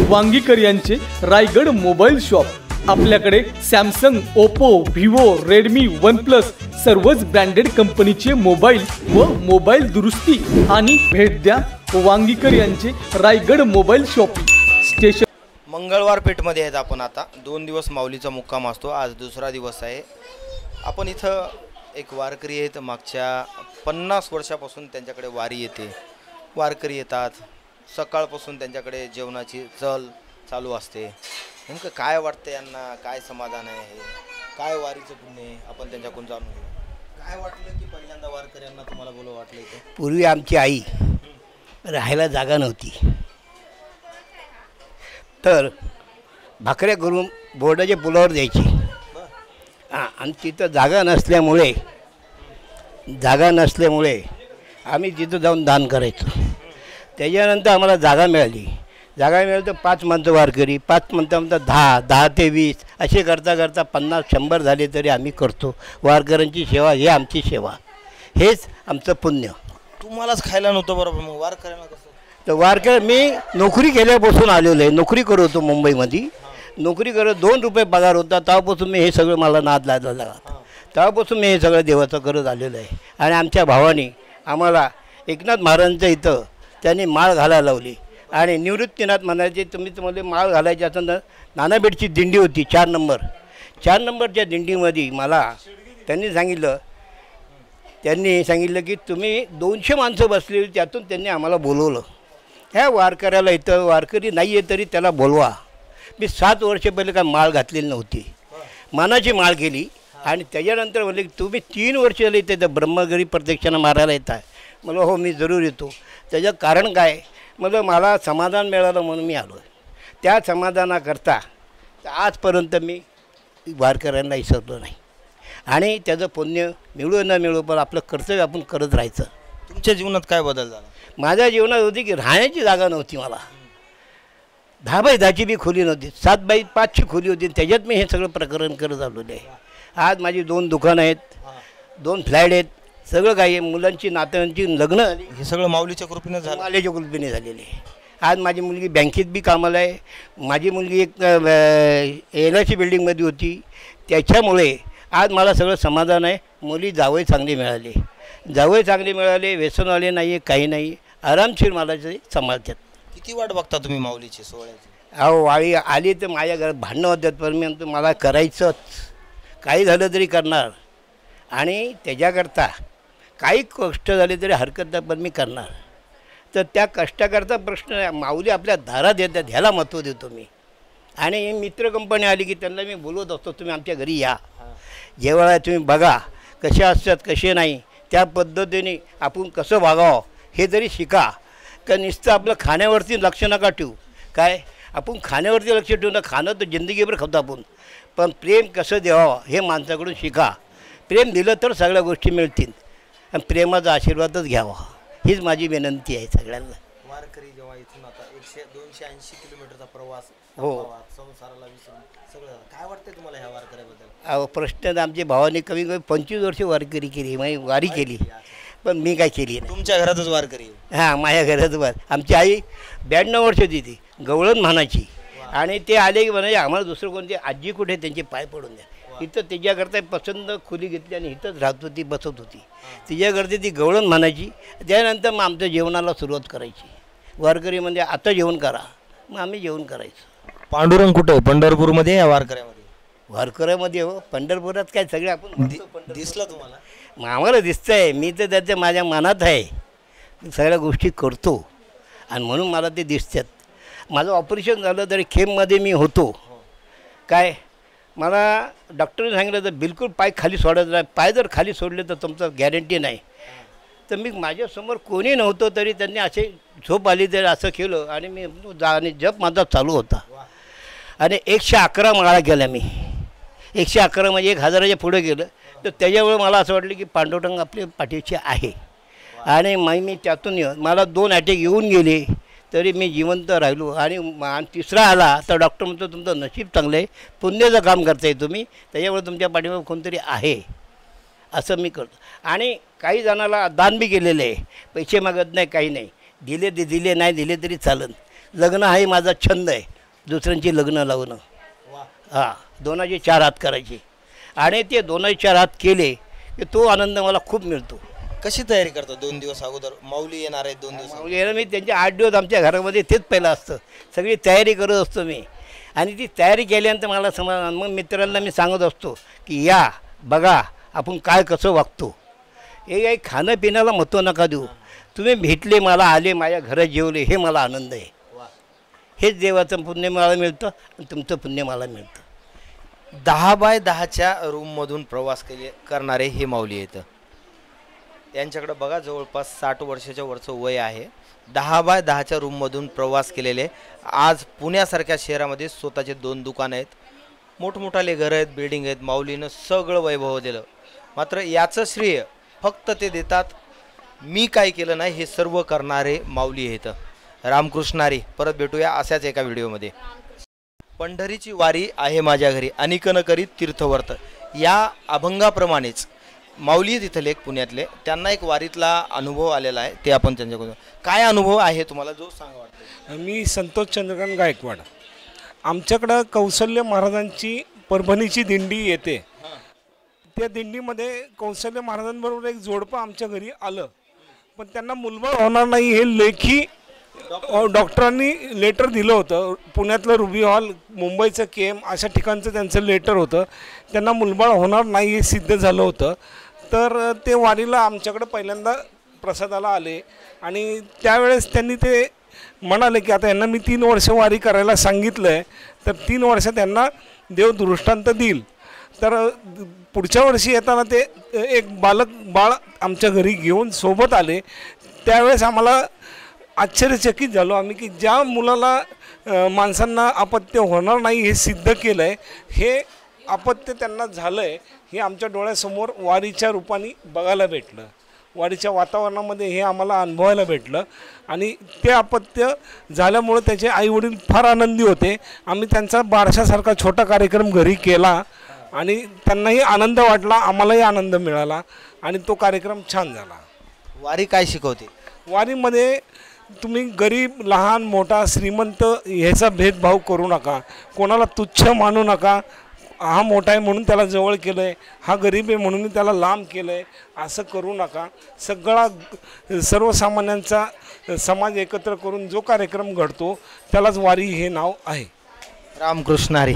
वांगीकर यांचे Raigad mobile shop. आपल्याकडे Samsung, Oppo, Vivo, Redmi, OnePlus सर्वच ब्रँडेड कंपनीचे मोबाईल व मोबाईल दुरुस्ती आणि भेट द्या वांगीकर यांचे रायगड मोबाईल शॉप स्टेशन। मंगळवार पेठमध्ये आहेत आपण आता। 2 दिवस माऊलीचा मुक्काम असतो, आज दुसरा दिवस आहे। आपण इथं एक वारकरी आहेत, मागच्या 50 वर्षापासून त्यांच्याकडे वारी येते। वारकरी येतात, सकाळपासून त्यांच्याकडे जेवणाची चल चालू असते। नेमकं काय वाटतं यांना, काय समाधान आहे, काय वारीचं पुण्य आहे, आपण त्यांच्याकडून जाणून घेऊ। काय वाटलं की पहिल्यांदा वारकऱ्यांना तुम्हाला बोलव वाटलं इथे? पूर्वी आमची आई राहायला जागा नव्हती, तर भाकऱ्या करून बोर्डाच्या पुलावर द्यायची। आणि तिथं जागा नसल्यामुळे आम्ही तिथं जाऊन दान करायचो। त्याच्यानंतर आम्हाला जागा मिळाली तर 5 माणसं वारकरी, 5 म्हणता 10 ते 20 असे करता 50-100 झाले तरी आम्ही करतो। वारकऱ्यांची सेवा ही आमची सेवा, हेच आमचं पुण्य। तुम्हालाच खायला नव्हतं बरोबर, मग वारकऱ्यांना कसं? तर वारकरी मी नोकरी केल्यापासून आलेलो आहे, नोकरी करत होतो मुंबईमध्ये। नोकरी करत 2 रुपये पगार होता, तेव्हापासून मी हे सगळं मला नाद लागला, तेव्हापासून मी हे सगळं देवाचं करत आलेलं आहे। आणि आमच्या भावाने आम्हाला एकनाथ महाराजांच्या इथं त्यांनी माळ घालायला लावली। आणि निवृत्तीनाथ म्हणायचे, तुम्हाला माळ घालायची असेल तर नानाबेडची दिंडी होती 4 नंबरच्या दिंडीमध्ये मला त्यांनी सांगितलं की तुम्ही 200 माणसं बसलेली, त्यातून त्यांनी आम्हाला बोलवलं। ह्या वारकऱ्याला इथं वारकरी नाही आहे तरी त्याला बोलवा। मी 7 वर्ष पहिले काय माळ घातलेली नव्हती, मानाची माळ केली। आणि त्याच्यानंतर म्हणले की तुम्ही 3 वर्ष झाले इथे ब्रह्मगिरी प्रदक्षिणा मारायला येत आहे। मला हो, मी जरूर येतो। त्याचं कारण काय, मला समाधान मिळालं म्हणून मी आलो आहे। त्या समाधानाकरता आजपर्यंत मी वारकऱ्यांना विसरलो नाही। आणि त्याचं पुण्य मिळो न मिळो, पण आपलं कर्तव्य आपण करत राहायचं। तुमच्या जीवनात काय बदल झाला? माझ्या जीवनात होती की राहण्याची जागा नव्हती मला। 10 बाय 10ची बी खोली नव्हती, 7 बाय 5ची खोली होती, त्याच्यात मी हे सगळं प्रकरण करत आलेलो आहे। आज माझी 2 दुकानं आहेत, 2 फ्लॅट आहेत, सगळं काही आहे। मुलांची नात्यांची लग्न झाली, हे सगळं माऊलीच्या कृपेने झालं, माऊलीच्या कृपेने झालेले आहे। आज माझी मुलगी बँकेत बी कामाला आहे, माझी मुलगी एक LIC बिल्डिंगमध्ये होती। त्याच्यामुळे आज मला सगळं समाधान आहे। मुली जावई चांगले मिळाले, व्यसनवाले नाही आहे, काही नाही, आरामशीर मला ते सांभाळतात। किती वाट बघता तुम्ही माऊलीची सोहळ्याची? अहो, वाळी आली तर माझ्या घरात भांडणं होतात, पण मी म्हणतो मला करायचंच, काही झालं तरी करणार। आणि त्याच्याकरता काही कष्ट झाले तरी हरकत नाही, पण मी करणार। तर त्या कष्टाकरता प्रश्न माऊली आपल्या दारात येतात, ह्याला महत्त्व देतो मी। आणि मित्र कंपनी आली की त्यांना मी बोलवत असतो, तुम्ही आमच्या घरी या, जेव्हा तुम्ही बघा कसे असतात कसे नाही, त्या पद्धतीने आपण कसं वागावं हे तरी शिका। का नुसतं आपलं खाण्यावरती लक्ष नका ठेवू। काय आपण खाण्यावरती लक्ष ठेवू ना, खाणं तर जिंदगीभर खातो आपण, पण प्रेम कसं द्यावं हे माणसाकडून शिका। प्रेम दिलं तर सगळ्या गोष्टी मिळतील, आणि प्रेमाचा आशीर्वादच घ्यावा, हीच माझी विनंती आहे सगळ्यांना। वारकरी जेव्हा इथून आता 100-280 किलोमीटरचा प्रवास, हो, संसाराला विसरून सगळं, काय वाटतं तुम्हाला ह्या वारकऱ्याबद्दल? अहो, प्रश्न आमच्या भावाने कमी 25 वर्ष वारकरी केली, वारी केली, पण मी काय केली नाही। तुमच्या घरातच वारकरी? हां, माझ्या घरात आमची आई 92 वर्षाची ती गवळण म्हणायची। आणि ते आले की म्हणायचे आम्हाला दुसरं कोणते आजी कुठे, त्यांचे पाय पडून द्या। इथं तिच्याकरता पसंत खोली घेतली आणि इथंच राहत होती, बसत होती। तिच्याकरता ती गवळण म्हणायची। त्यानंतर मग आमच्या जेवणाला सुरुवात करायची। वारकरी म्हणजे आता जेवण करा, मग आम्ही जेवण करायचं। पांडुरंग कुठे, पंढरपूरमध्ये या वारकऱ्यामध्ये? वारकऱ्यामध्ये हो, पंढरपुरात काय सगळे आपण दिसलं तुम्हाला? मग आम्हाला दिसतं आहे, मी तर त्याच्या माझ्या मनात आहे, सगळ्या गोष्टी करतो आणि म्हणून मला ते दिसतात। माझं ऑपरेशन झालं तरी खेममध्ये मी होतो। काय मला डॉक्टरने सांगितलं तर बिलकुल पाय खाली सोडायचं नाही, पाय जर खाली सोडले तर तुमचं गॅरंटी नाही। तर मी माझ्यासमोर कोणी नव्हतं तरी त्यांनी असे झोप आली तरी असं केलं आणि मी आणि जप माझा चालू होता। आणि 111 माळा केल्या मी, 111 म्हणजे 1000च्या पुढे गेलं। तर त्याच्यामुळे मला असं वाटलं की पांडुरंग आपल्या पाठीशी आहे। आणि मी त्यातून मला 2 अटॅक येऊन गेले तरी मी जिवंत राहिलो। आणि 3रा आला तर डॉक्टर म्हणतो तुमचं नशीब चांगलं आहे, पुण्याचं काम करताय तुम्ही, त्याच्यामुळे तुमच्या पाठीमागे कोणतरी आहे, असं मी करतो। आणि काही जणाला दान बी केलेलं आहे, पैसे मागत नाही, काही नाही, दिले नाही दिले तरी चालन। लग्न आहे माझा छंद आहे, दुसऱ्यांची लग्न लावणं. हां, 2चे 4 हात करायचे आणि ते 2चे 4 हात केले की तो आनंद मला खूप मिळतो. कशी तयारी करतो 2 दिवस अगोदर? माऊली येणार आहे 2 दिवस माऊली मी त्यांचे 8 दिवस आमच्या घरामध्ये तेच पहिलं असतं. सगळी तयारी करत असतो मी आणि ती तयारी केल्यानंतर मला मग मित्रांना मी सांगत असतो की या बघा आपण काय कसं वागतो. हे काही खाणं पिण्याला महत्त्व नका देऊ. तुम्ही भेटले मला, आले माझ्या घरात जेवले, हे मला आनंद आहे. हेच देवाचं पुण्य मला मिळतं आणि तुमचं पुण्य मला मिळतं. 10 बाय 10च्या रूममधून प्रवास करणारे हे माऊली आहेत. यांच्याकडे बघा जवळपास 60 वर्षाच्या वरचं वय आहे. 10 बाय 10च्या रूममधून प्रवास केलेले. आज पुण्यासारख्या शहरामध्ये स्वतःचे 2 दुकानं आहेत, मोठमोठाले घरं आहेत, बिल्डिंग आहेत. माऊलीनं सगळं वैभव दिलं. मात्र याचं श्रेय फक्त ते देतात, मी काय केलं नाही हे सर्व करणारे माऊली आहेत. रामकृष्णारी. परत भेटूया अशाच एका व्हिडिओमध्ये. पंढरीची वारी आहे माझ्या घरी, अनिकन करीत तीर्थवर्त. या अभंगाप्रमाणेच माऊली तिथले एक पुण्यातले, त्यांना एक वारीतला अनुभव आलेला आहे, ते आपण त्यांच्याकडून. काय अनुभव आहे तुम्हाला जो सांगा वाटतं? मी संतोष चंद्रकांत गायकवाड. आमच्याकडं कौशल्य महाराजांची परभणीची दिंडी येते. त्या दिंडीमध्ये कौशल्य महाराजांबरोबर एक जोडपं आमच्या घरी आलं, पण त्यांना मुलबाळ होणार नाही हे लेखी डॉक्टरांनी लेटर दिलं होतं. पुण्यातलं रुबी हॉल, मुंबईचं KM अशा ठिकाणचं त्यांचं लेटर होतं. त्यांना मुलबाळ होणार नाही हे सिद्ध झालं होतं. तर ते वारीला आमच्याकडं पहिल्यांदा प्रसादाला आले आणि त्यावेळेस त्यांनी ते म्हणाले की आता यांना मी 3 वर्ष वारी करायला सांगितलं आहे, तर 3 वर्ष त्यांना देव दृष्टांत देईल. तर पुढच्या वर्षी येताना ते एक बाळ आमच्या घरी घेऊन सोबत आले. त्यावेळेस आम्हाला आश्चर्यचकित झालो आम्ही की ज्या मुलाला माणसांना अपत्य होणार नाही हे सिद्ध केलं आहे, हे अपत्य त्यांना झालं आहे हे आमच्या डोळ्यासमोर वारीच्या रूपाने बघायला भेटलं. वारीच्या वातावरणामध्ये हे आम्हाला अनुभवायला भेटलं आणि ते अपत्य झाल्यामुळे त्याचे आईवडील फार आनंदी होते. आम्ही त्यांचा बारशासारखा छोटा कार्यक्रम घरी केला आणि त्यांनाही आनंद वाटला, आम्हालाही आनंद मिळाला आणि तो कार्यक्रम छान झाला. वारी काय शिकवते? वारीमध्ये तुम्ही गरीब, लहान, मोठा, श्रीमंत ह्याचा भेदभाव करू नका. कोणाला तुच्छ मानू नका. हा मोठा आहे म्हणून त्याला जवळ केलं आहे, हा गरीब आहे म्हणून त्याला लांब केलं आहे, असं करू नका. सगळा सर्वसामान्यांचा समाज एकत्र करून जो कार्यक्रम घडतो त्यालाच वारी हे नाव आहे. रामकृष्णारी.